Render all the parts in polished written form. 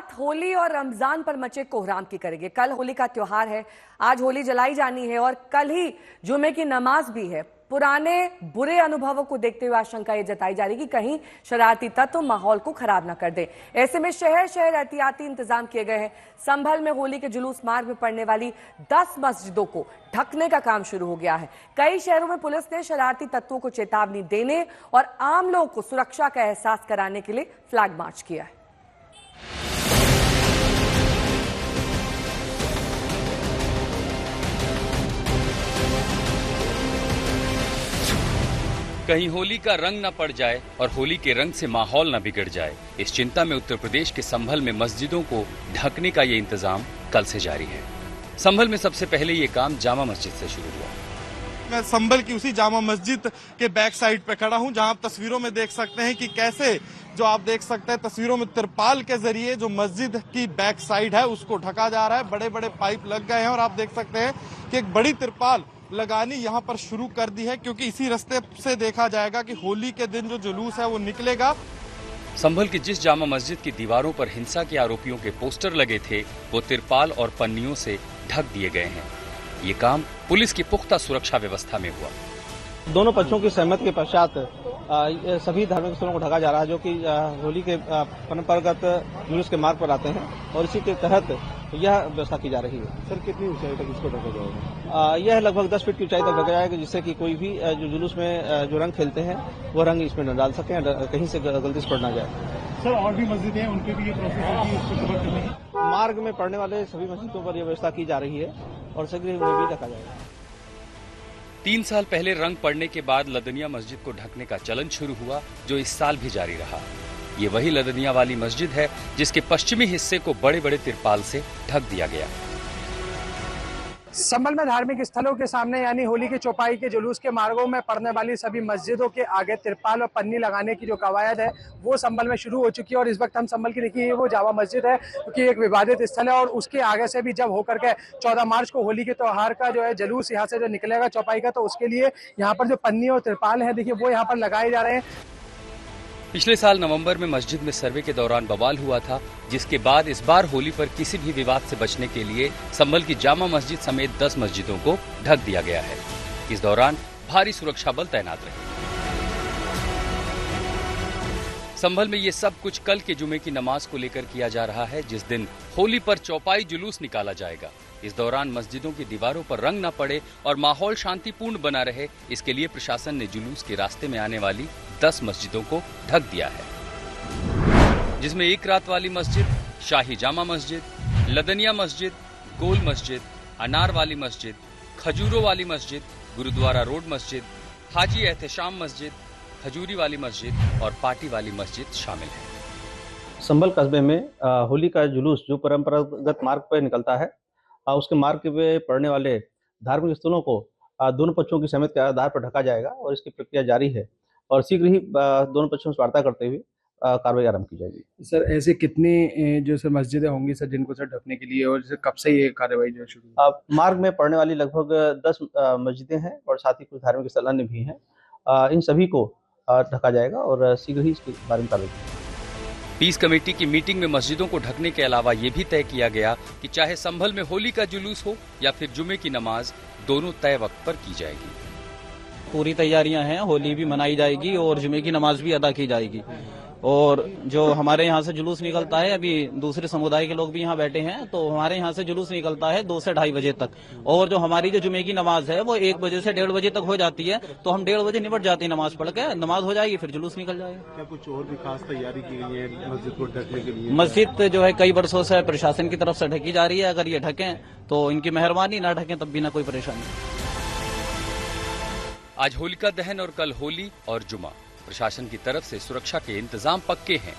बात होली और रमजान पर मचे कोहराम की करेंगे। कल होली का त्योहार है, आज होली जलाई जानी है और कल ही जुमे की नमाज भी है। पुराने बुरे अनुभवों को देखते हुए आशंका ये जताई जा रही कि कहीं शरारती तत्व माहौल को खराब न कर दें। ऐसे में शहर शहर एहतियाती इंतजाम किए गए हैं। संभल में होली के जुलूस मार्ग में पड़ने वाली 10 मस्जिदों को ढकने का काम शुरू हो गया है। कई शहरों में पुलिस ने शरारती तत्वों को चेतावनी देने और आम लोगों को सुरक्षा का एहसास कराने के लिए फ्लैग मार्च किया है। कहीं होली का रंग न पड़ जाए और होली के रंग से माहौल न बिगड़ जाए, इस चिंता में उत्तर प्रदेश के संभल में मस्जिदों को ढकने का ये इंतजाम कल से जारी है। संभल में सबसे पहले ये काम जामा मस्जिद से शुरू हुआ। मैं संभल की उसी जामा मस्जिद के बैक साइड पे खड़ा हूं, जहां आप तस्वीरों में देख सकते हैं कि कैसे जो आप देख सकते हैं तस्वीरों में तिरपाल के जरिए जो मस्जिद की बैक साइड है उसको ढका जा रहा है। बड़े बड़े पाइप लग गए हैं और आप देख सकते हैं कि एक बड़ी तिरपाल लगानी यहाँ पर शुरू कर दी है, क्योंकि इसी रास्ते से देखा जाएगा कि होली के दिन जो जुलूस है वो निकलेगा। संभल की जिस जामा मस्जिद की दीवारों पर हिंसा के आरोपियों के पोस्टर लगे थे वो तिरपाल और पन्नियों से ढक दिए गए हैं। ये काम पुलिस की पुख्ता सुरक्षा व्यवस्था में हुआ। दोनों पक्षों की सहमति के पश्चात सभी धार्मिक स्थलों को ढका जा रहा है, जो कि होली के परंपरागत जुलूस के मार्ग पर आते हैं और इसी के तहत यह व्यवस्था की जा रही है। सर, कितनी ऊंचाई तक इसको ढका जाएगा? यह लगभग 10 फीट की ऊंचाई तक ढका जाएगा, जिससे कि कोई भी जो जुलूस में जो रंग खेलते हैं वो रंग इसमें न डाल सकें, कहीं से गलती से पड़ ना जाए। सर, और भी मस्जिदें हैं, उनके भी ये प्रोसेस होगी इसको कवर करने की? मार्ग में पड़ने वाले सभी मस्जिदों पर यह व्यवस्था की जा रही है और शीघ्र उन्हें भी ढका जाएगा। 3 साल पहले रंग पड़ने के बाद लदनिया मस्जिद को ढकने का चलन शुरू हुआ, जो इस साल भी जारी रहा। ये वही लदनिया वाली मस्जिद है जिसके पश्चिमी हिस्से को बड़े बड़े तिरपाल से ढक दिया गया। संभल में धार्मिक स्थलों के सामने यानी होली के चौपाई के जुलूस के मार्गों में पड़ने वाली सभी मस्जिदों के आगे तिरपाल और पन्नी लगाने की जो कवायद है वो संभल में शुरू हो चुकी है। और इस वक्त हम संभल की देखिए वो जामा मस्जिद है, क्योंकि एक विवादित स्थल है और उसके आगे से भी जब होकर के 14 मार्च को होली के त्योहार का जो है जुलूस यहाँ से जो निकलेगा चौपाई का, तो उसके लिए यहाँ पर जो पन्नी और तिरपाल है देखिए वो यहाँ पर लगाए जा रहे हैं। पिछले साल नवंबर में मस्जिद में सर्वे के दौरान बवाल हुआ था, जिसके बाद इस बार होली पर किसी भी विवाद से बचने के लिए संभल की जामा मस्जिद समेत 10 मस्जिदों को ढक दिया गया है। इस दौरान भारी सुरक्षा बल तैनात रहे। संभल में ये सब कुछ कल के जुमे की नमाज को लेकर किया जा रहा है, जिस दिन होली पर चौपाई जुलूस निकाला जाएगा। इस दौरान मस्जिदों की दीवारों पर रंग न पड़े और माहौल शांतिपूर्ण बना रहे, इसके लिए प्रशासन ने जुलूस के रास्ते में आने वाली 10 मस्जिदों को ढक दिया है, जिसमें एक रात वाली मस्जिद, शाही जामा मस्जिद, लदनिया मस्जिद, गोल मस्जिद, अनार वाली मस्जिद, खजूरों वाली मस्जिद, गुरुद्वारा रोड मस्जिद, हाजी एहतशाम मस्जिद, खजूरी वाली मस्जिद और पाटी वाली मस्जिद शामिल है। संभल कस्बे में होली का जुलूस जो परंपरागत मार्ग पर निकलता है, उसके मार्ग पे पड़ने वाले धार्मिक स्थलों को दोनों पक्षों की सहमति के आधार पर ढका जाएगा और इसकी प्रक्रिया जारी है और शीघ्र ही दोनों पक्षों से वार्ता करते हुए कार्रवाई आरंभ की जाएगी। सर, ऐसे कितनी जो सर मस्जिदें होंगी सर जिनको सर ढकने के लिए, और कब से ये कार्रवाई जो शुरू? मार्ग में पड़ने वाली लगभग 10 मस्जिदें हैं और साथ ही कुछ धार्मिक स्थल अन्य भी हैं। इन सभी को ढका जाएगा और शीघ्र ही इसके बारे में कार्रवाई की जाएगी। पीस कमेटी की मीटिंग में मस्जिदों को ढकने के अलावा ये भी तय किया गया कि चाहे संभल में होली का जुलूस हो या फिर जुमे की नमाज, दोनों तय वक्त पर की जाएगी। पूरी तैयारियां हैं, होली भी मनाई जाएगी और जुमे की नमाज भी अदा की जाएगी। और जो हमारे यहाँ से जुलूस निकलता है, अभी दूसरे समुदाय के लोग भी यहाँ बैठे हैं, तो हमारे यहाँ से जुलूस निकलता है 2 से 2:30 बजे तक। और जो हमारी जो जुमे की नमाज है वो 1 बजे से 1:30 बजे तक हो जाती है, तो हम 1:30 बजे निपट जाते हैं। नमाज पढ़ के नमाज हो जाएगी, फिर जुलूस निकल जाएगा। क्या कुछ और भी खास तैयारी की गई है मस्जिद को ढकने के लिए? मस्जिद जो है कई वर्षों से प्रशासन की तरफ से ढकी जा रही है। अगर ये ढकें तो इनकी मेहरबानी, ना ढकें तब भी ना कोई परेशानी। आज होलिका दहन और कल होली और जुमा। प्रशासन की तरफ से सुरक्षा के इंतजाम पक्के हैं।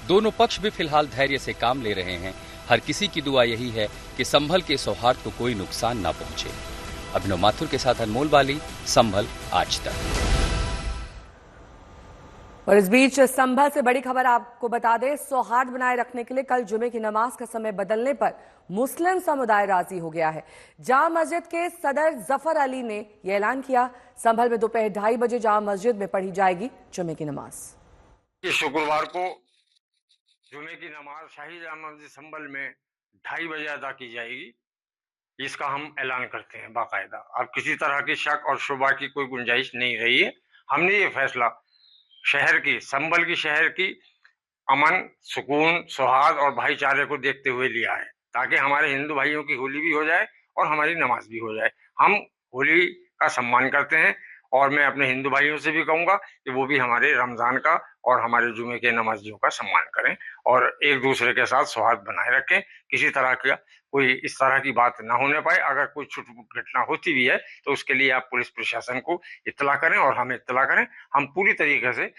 दोनों पक्ष भी फिलहाल धैर्य से काम ले रहे हैं। हर किसी की दुआ यही है कि संभल के सौहार्द को कोई नुकसान ना पहुंचे। अभिनव माथुर के साथ अनमोल बाली, संभल आज तक। और इस बीच संभल से बड़ी खबर आपको बता दें, सौहार्द बनाए रखने के लिए कल जुमे की नमाज का समय बदलने पर मुस्लिम समुदाय राजी हो गया है। जामा मस्जिद के सदर जफर अली ने यह ऐलान किया, संभल में दोपहर 2:30 बजे जामा मस्जिद में पढ़ी जाएगी जुमे की नमाज। शुक्रवार को जुमे की नमाज शाही जामा मस्जिद संभल में 2:30 बजे अदा की जाएगी। इसका हम ऐलान करते हैं बाकायदा। अब किसी तरह की शक और शुबा की कोई गुंजाइश नहीं रही है। हमने ये फैसला शहर की, संभल की शहर की अमन, सुकून, सौहार्द और भाईचारे को देखते हुए लिया है, ताकि हमारे हिंदू भाइयों की होली भी हो जाए और हमारी नमाज भी हो जाए। हम होली का सम्मान करते हैं और मैं अपने हिंदू भाइयों से भी कहूंगा कि वो भी हमारे रमजान का और हमारे जुमे के नमाजियों का सम्मान करें और एक दूसरे के साथ सौहार्द बनाए रखें। किसी तरह का कोई इस तरह की बात ना होने पाए। अगर कोई छुटपुट घटना होती भी है तो उसके लिए आप पुलिस प्रशासन को इत्तला करें और हमें इत्तला करें। हम पूरी तरीके से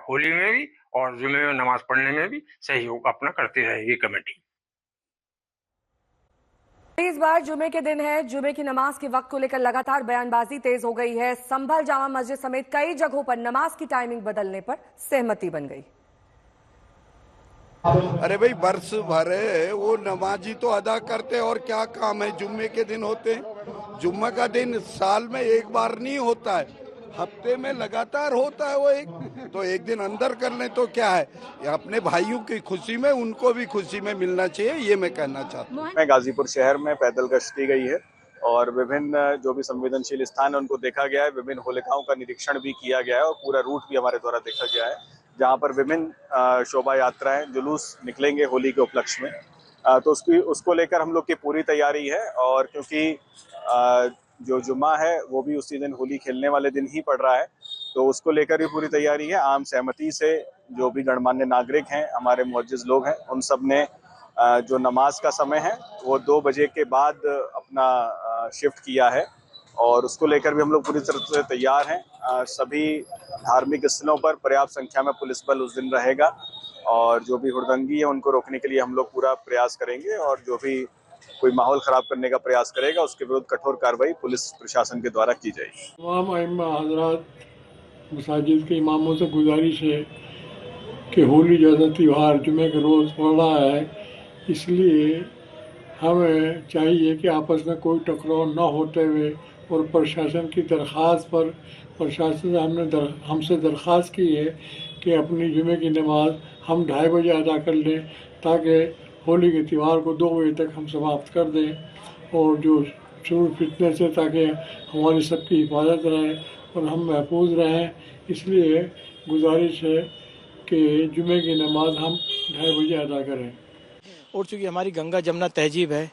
होली में भी और जुमे में नमाज पढ़ने में भी सहयोग अपना करती रहेगी कमेटी। इस बार जुमे के दिन है, जुमे की नमाज के वक्त को लेकर लगातार बयानबाजी तेज हो गई है। संभल जामा मस्जिद समेत कई जगहों पर नमाज की टाइमिंग बदलने पर सहमति बन गई। अरे भाई बरस भर वो नमाजी तो अदा करते और क्या काम है, जुम्मे के दिन होते हैं। जुम्मे का दिन साल में एक बार नहीं होता है, हफ्ते में लगातार होता है वो तो एक दिन अंदर कर लें तो क्या है। अपने भाइयों की खुशी में उनको भी खुशी में मिलना चाहिए, ये मैं कहना चाहता हूँ। मैं गाजीपुर शहर में पैदल गश्त की गई है और विभिन्न जो भी संवेदनशील स्थान है उनको देखा गया है। विभिन्न होलिकाओं का निरीक्षण भी किया गया है और पूरा रूट भी हमारे द्वारा देखा गया है, जहाँ पर विभिन्न शोभा यात्राएं, जुलूस निकलेंगे होली के उपलक्ष्य में। तो उसको लेकर हम लोग की पूरी तैयारी है। और क्योंकि जो जुम्मा है वो भी उसी दिन होली खेलने वाले दिन ही पड़ रहा है, तो उसको लेकर भी पूरी तैयारी है। आम सहमति से जो भी गणमान्य नागरिक हैं, हमारे मुअज्जिज़ लोग हैं, उन सब ने जो नमाज का समय है वो 2 बजे के बाद अपना शिफ्ट किया है और उसको लेकर भी हम लोग पूरी तरह से तैयार हैं। सभी धार्मिक स्थलों पर पर्याप्त संख्या में पुलिस बल उस दिन रहेगा और जो भी हुड़दंगी है उनको रोकने के लिए हम लोग पूरा प्रयास करेंगे और जो भी कोई माहौल खराब करने का प्रयास करेगा उसके विरुद्ध कठोर कार्रवाई पुलिस प्रशासन के द्वारा की जाएगी। तमाम अइम्मा हज़रात, मसाजिद के इमामों से गुजारिश है कि होली जैसा त्यौहार जुमे के रोज़ पड़ रहा है, इसलिए हमें चाहिए कि आपस में कोई टकराव न होते हुए और प्रशासन की दरख्वास्त पर प्रशासन से हमसे दरख्वास्त की है कि अपनी जुमे की नमाज हम 2:30 बजे अदा कर लें, ताकि होली के त्यौहार को 2 बजे तक हम समाप्त कर दें और जो शोर फितने से, ताकि हमारी सबकी हिफाजत रहे और हम महफूज रहें। इसलिए गुजारिश है कि जुमे की नमाज हम 2:30 बजे अदा करें। और चूँकि हमारी गंगा जमुना तहजीब है,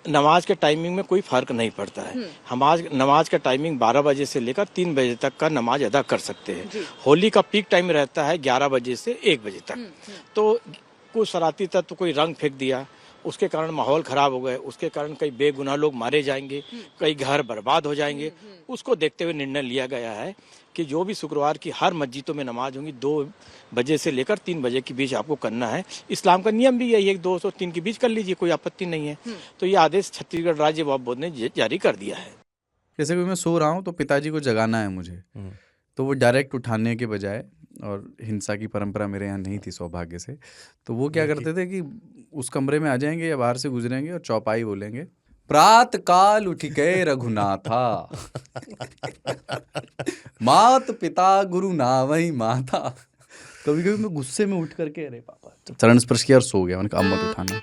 नमाज के टाइमिंग में कोई फ़र्क नहीं पड़ता है। नमाज का टाइमिंग 12 बजे से लेकर 3 बजे तक का नमाज अदा कर सकते हैं। होली का पीक टाइम रहता है 11 बजे से 1 बजे तक। तो कुछ शरारती तत्व कोई रंग फेंक दिया, उसके कारण माहौल ख़राब हो गए, उसके कारण कई बेगुनाह लोग मारे जाएंगे, कई घर बर्बाद हो जाएंगे। उसको देखते हुए निर्णय लिया गया है कि जो भी शुक्रवार की हर मस्जिदों में नमाज होंगी 2 बजे से लेकर 3 बजे के बीच आपको करना है। इस्लाम का नियम भी यही है, 2 से 3 के बीच कर लीजिए, कोई आपत्ति नहीं है। तो ये आदेश छत्तीसगढ़ राज्य वक्फ बोर्ड ने जारी कर दिया है। जैसे कि मैं सो रहा हूँ तो पिताजी को जगाना है मुझे, तो वो डायरेक्ट उठाने के बजाय, और हिंसा की परंपरा मेरे यहाँ नहीं थी सौभाग्य से, तो वो क्या करते थे कि उस कमरे में आ जाएंगे या बाहर से गुजरेंगे और चौपाई बोलेंगे, प्रात काल उठ गए रघुनाथा मात पिता गुरु नावई माता। कभी कभी मैं गुस्से में उठ करके अरे पापा चरण स्पर्श किया और सो गया। मैंने कहा अब मत उठाना।